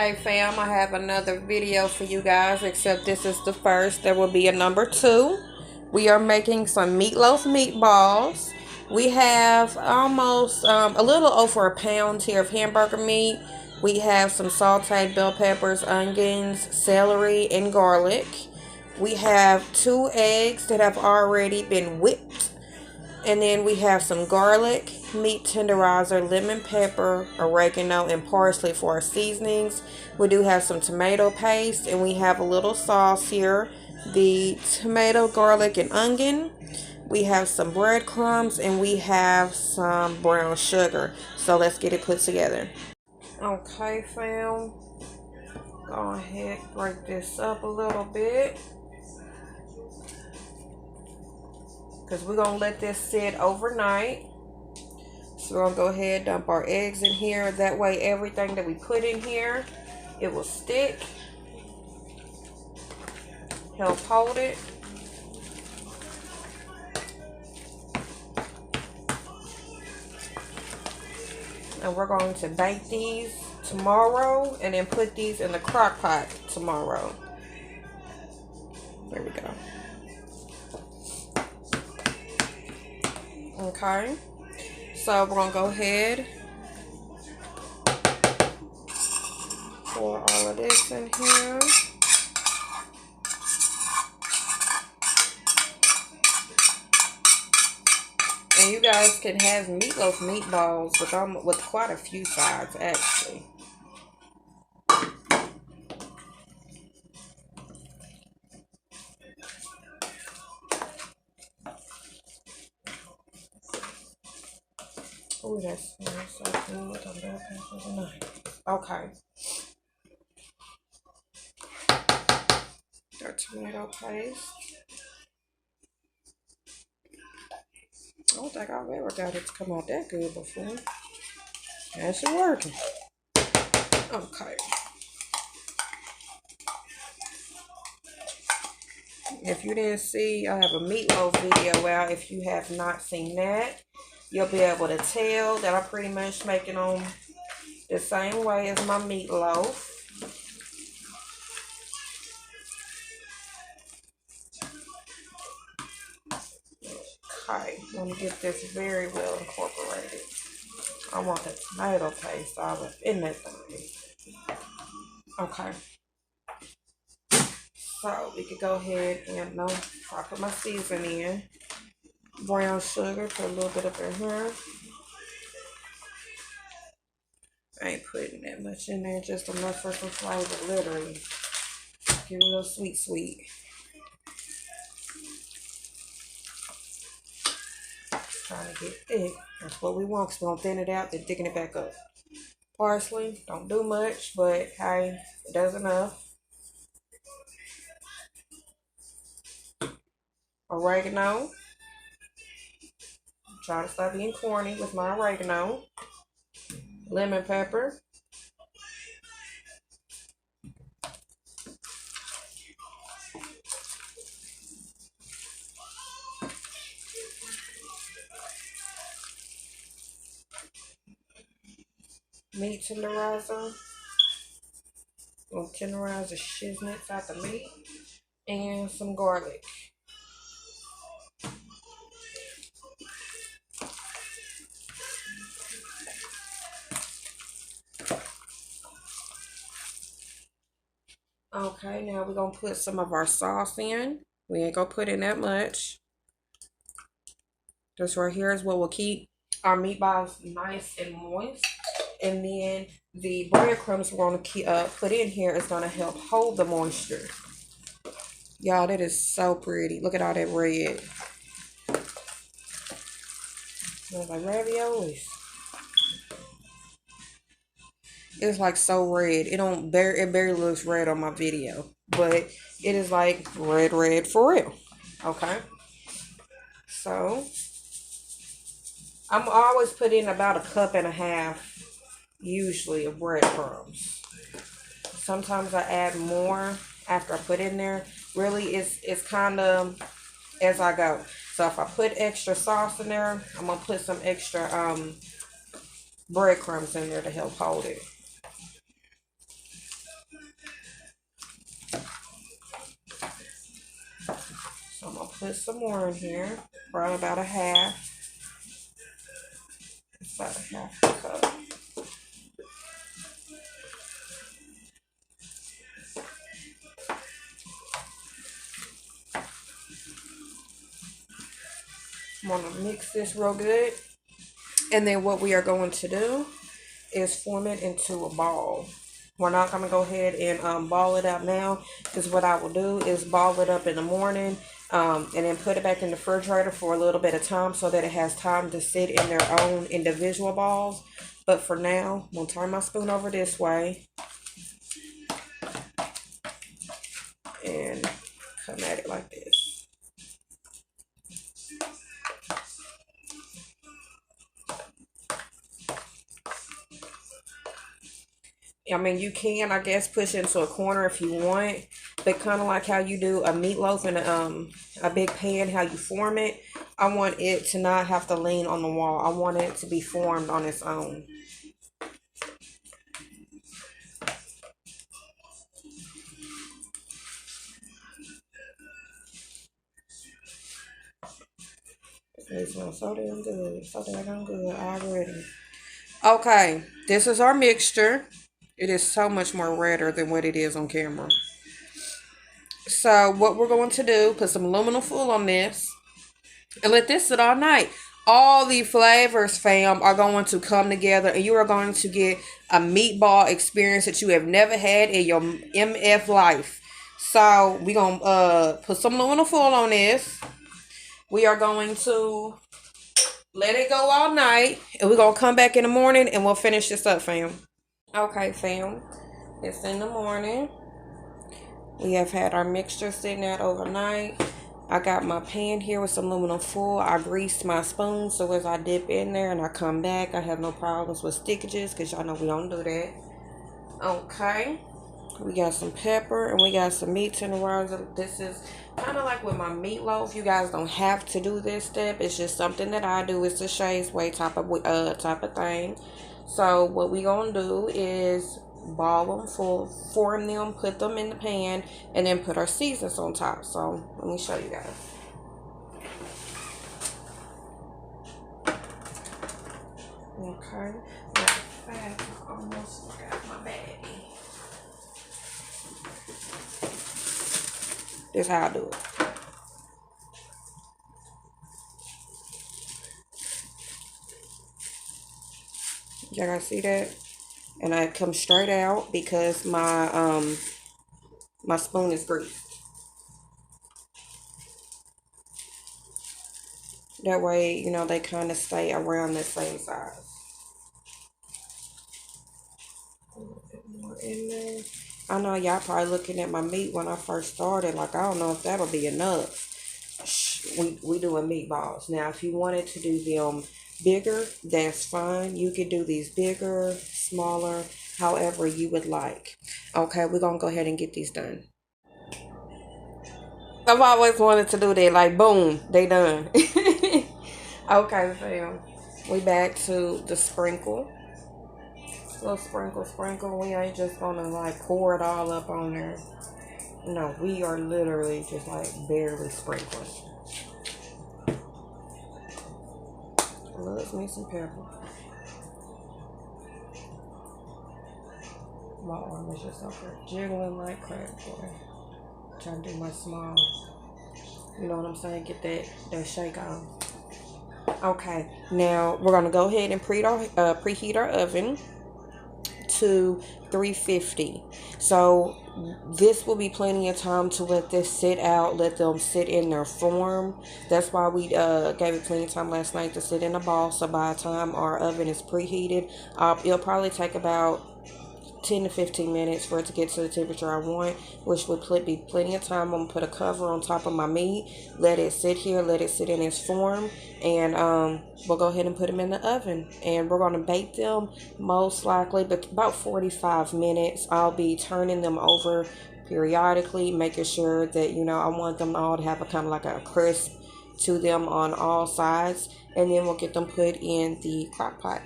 Okay, fam, I have another video for you guys, except this is the first. There will be a number 2. We are making some meatloaf meatballs. We have almost a little over a pound here of hamburger meat. We have some sauteed bell peppers, onions, celery, and garlic. We have 2 eggs that have already been whipped. And then we have some garlic, meat tenderizer, lemon pepper, oregano, and parsley for our seasonings. We do have some tomato paste, and we have a little sauce here. The tomato, garlic, and onion. We have some breadcrumbs, and we have some brown sugar. So let's get it put together. Okay, fam. Go ahead, break this up a little bit, because we're going to let this sit overnight. So we're going to go ahead, dump our eggs in here. That way everything that we put in here, it will stick. Help hold it. And we're going to bake these tomorrow and then put these in the crock pot tomorrow. There we go. Okay, so we're gonna go ahead, pour all of this in here. And you guys can have meatloaf meatballs with quite a few sides, actually. Oh, that smells so good. Okay. Our tomato paste. I don't think I've ever got it to come out that good before. That's it working. Okay. If you didn't see, I have a meatloaf video out. If you have not seen that, you'll be able to tell that I pretty much make it on the same way as my meatloaf. Okay, let me get this very well incorporated. I want the tomato paste all up in that thing. Okay. So we could go ahead and I put my seasoning in. Brown sugar, put a little bit up in here. I ain't putting that much in there, just enough for some flavor, literally. Get a little sweet. Trying to get thick. That's what we want, because we're going to thin it out, then thicken it back up. Parsley, don't do much, but hey, it does enough. Oregano. Try to stop being corny with my oregano. Lemon pepper. Meat tenderizer. We'll tenderize the shiznits out the meat. And some garlic. Okay, now we're going to put some of our sauce in. We ain't going to put in that much. This right here is what will keep our meatballs nice and moist. And then the breadcrumbs we're going to put in here is going to help hold the moisture. Y'all, that is so pretty. Look at all that red. Smells like raviolis. It's like so red. It barely looks red on my video, but it is like red for real. Okay. So I'm always put in about 1.5 cups, usually, of breadcrumbs. Sometimes I add more after I put in there. Really, it's kind of as I go. So if I put extra sauce in there, I'm gonna put some extra breadcrumbs in there to help hold it. gonna put some more in here. Probably about a half. It's about a half a cup. I'm gonna mix this real good. And then what we are going to do is form it into a ball. We're not going to go ahead and ball it up now, because what I will do is ball it up in the morning and then put it back in the refrigerator for a little bit of time so that it has time to sit in their own individual balls. But for now, I'm going to turn my spoon over this way and come at it like this. I mean, you can, I guess, push it into a corner if you want, but kind of like how you do a meatloaf in a big pan, how you form it. I want it to not have to lean on the wall. I want it to be formed on its own. It smells so damn good. So damn good already. Okay, this is our mixture. It is so much more redder than what it is on camera. So what we're going to do, put some aluminum foil on this and let this sit all night. All the flavors, fam, are going to come together and you are going to get a meatball experience that you have never had in your MF life. So we're going to put some aluminum foil on this. We are going to let it go all night and we're going to come back in the morning and we'll finish this up, fam. Okay, fam. It's in the morning. We have had our mixture sitting out overnight. I got my pan here with some aluminum foil. I greased my spoon so as I dip in there and I come back, I have no problems with stickages because y'all know we don't do that. Okay. We got some pepper and we got some meat tenderizers. This is kind of like with my meatloaf. You guys don't have to do this step. It's just something that I do. It's the Shay's way type of thing. So what we gonna do is ball them, form them, put them in the pan, and then put our seasonings on top. So let me show you guys. Okay. I almost forgot my baggie. This is how I do it. Y'all gotta see that? And I come straight out because my my spoon is greased. That way, you know, they kind of stay around the same size. A little bit more in there. I know y'all probably looking at my meat when I first started, like I don't know if that'll be enough. We doing meatballs. Now, if you wanted to do them bigger, that's fine. You could do these bigger, smaller, however you would like. Okay, we're gonna go ahead and get these done. I've always wanted to do that, like boom, they done. Okay, fam. We back to the sprinkle. Little sprinkle. We ain't just gonna like pour it all up on there. No, we are literally just like barely sprinkling. Loves me some pepper. My arm is just up there jiggling like crap, boy. Trying to do my small, you know what I'm saying? Get that shake on. Okay, now we're gonna go ahead and preheat our oven to 350. So this will be plenty of time to let this sit out, let them sit in their form. That's why we gave it plenty of time last night to sit in a ball. So by the time our oven is preheated, it'll probably take about 10 to 15 minutes for it to get to the temperature I want, which would be plenty of time. I'm gonna put a cover on top of my meat, let it sit here, let it sit in its form, and we'll go ahead and put them in the oven, and we're gonna bake them most likely but about 45 minutes. I'll be turning them over periodically, making sure that, you know, I want them all to have a kind of like a crisp to them on all sides, and then we'll get them put in the crock pot.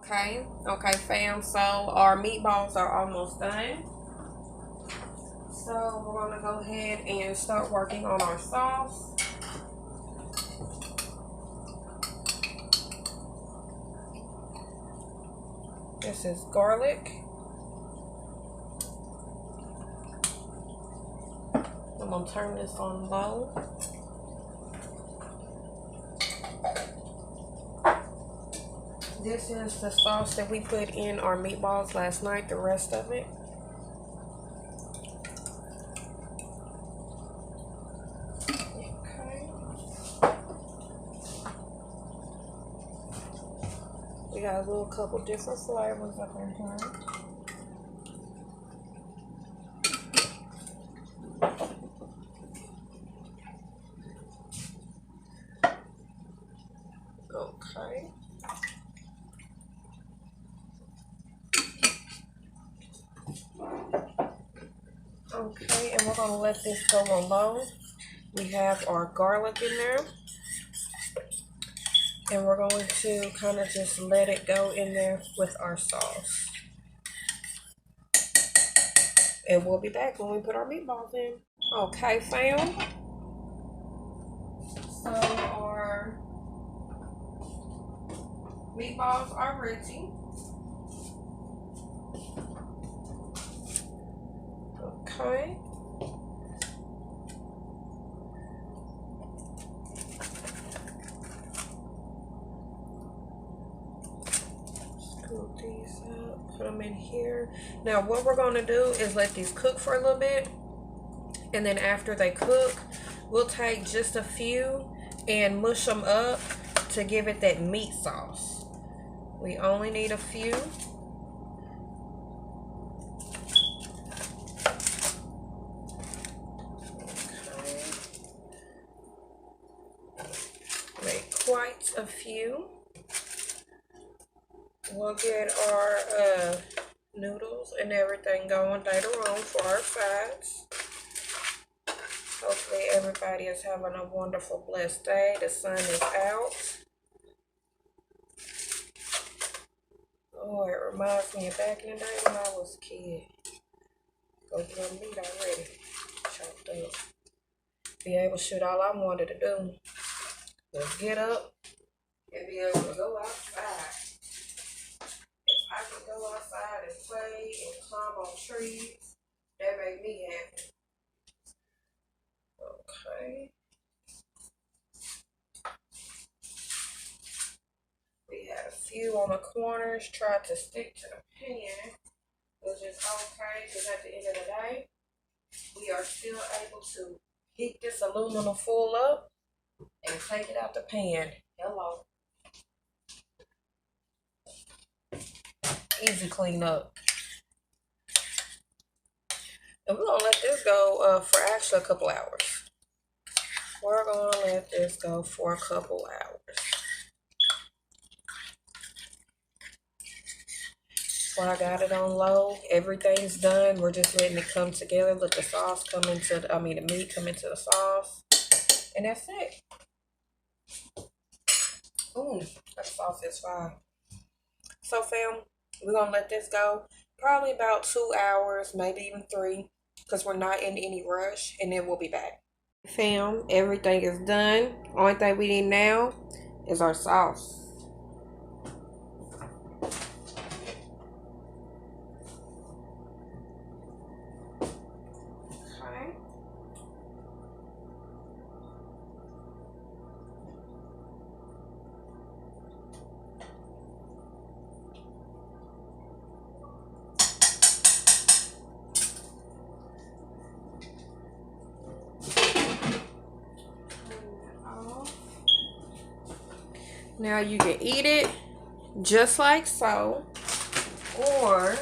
Okay, fam, so our meatballs are almost done. So we're gonna go ahead and start working on our sauce. This is garlic. I'm gonna turn this on low. This is the sauce that we put in our meatballs last night, the rest of it. Okay. We got a little couple different flavors up in here. Okay. Okay, and we're gonna let this go on low. We have our garlic in there. And we're going to kind of just let it go in there with our sauce. And we'll be back when we put our meatballs in. Okay, fam. So our meatballs are ready. Okay. Scoop these up, put them in here. Now what we're going to do is let these cook for a little bit. And then after they cook, we'll take just a few and mush them up to give it that meat sauce. We only need a few. Okay. Make quite a few. We'll get our noodles and everything going later on for our sides. Hopefully everybody is having a wonderful, blessed day. The sun is out. Oh, it reminds me of back in the day when I was a kid. Go get my meat already chopped up. Be able to shoot. All I wanted to do was get up and be able to go outside. If I could go outside and play and climb on trees, that made me happy. Okay. We had a few on the corners, tried to stick to the pan, which is okay, because at the end of the day, we are still able to heat this aluminum foil up and take it out the pan. Hello. Easy clean up. And we're going to let this go for actually a couple hours. We're going to let this go for a couple hours. So I got it on low. Everything's done. We're just letting it come together. Let the sauce come into the, the meat come into the sauce. And that's it. Ooh, that sauce is fine. So fam, we're going to let this go probably about 2 hours, maybe even 3, because we're not in any rush, and then we'll be back. Fam, everything is done. Only thing we need now is our sauce. Okay. Now you can eat it just like so, or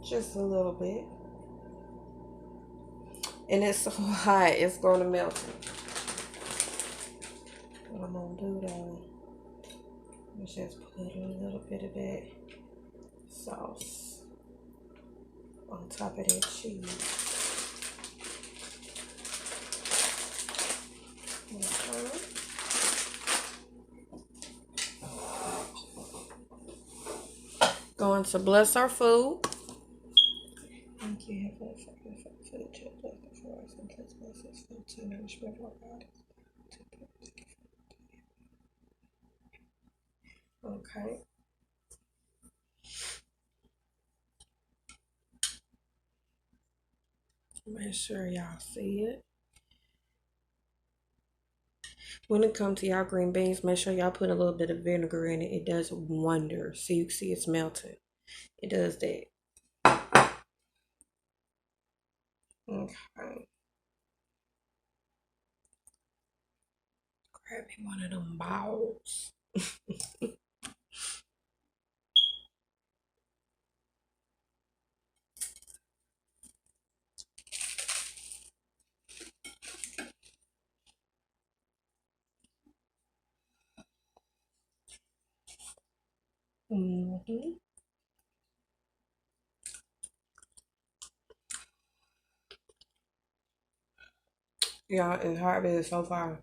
just a little bit. And it's so hot, it's going to melt it. What I'm going to do though, is just put a little bit of that sauce on top of that cheese. Going to bless our food. Thank you, Heavenly Father, for the food you have blessed before us, and please bless us food to nourishment of our bodies. Okay. Make sure y'all see it. When it comes to y'all green beans, make sure y'all put a little bit of vinegar in it. It does wonders. So you can see it's melted. It does that. Okay. Grab me one of them balls. Mm-hmm. Y'all, it's hard so far.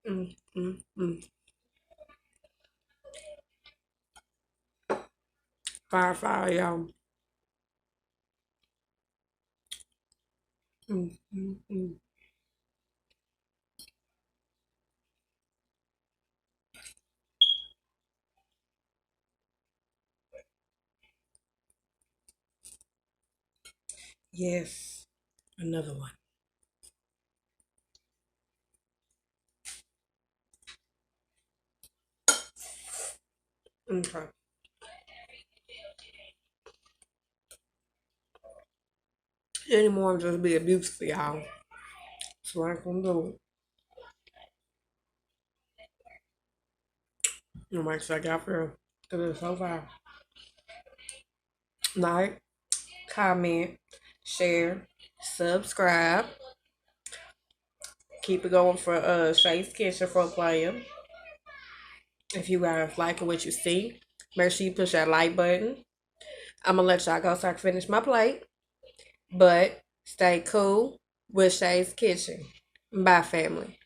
Mm, mm, mm. Fire, y'all. Mm, mm, mm. Yes. Another one. Okay. Any more just be abuse for y'all. So I can do it. No make sure I got for it so far. Like, comment, share, subscribe. Keep it going for Shay's Kitchen for a player. If you guys like what you see, make sure you push that like button. I'm gonna let y'all go so I can finish my plate. But stay cool with Shay's Kitchen. Bye, family.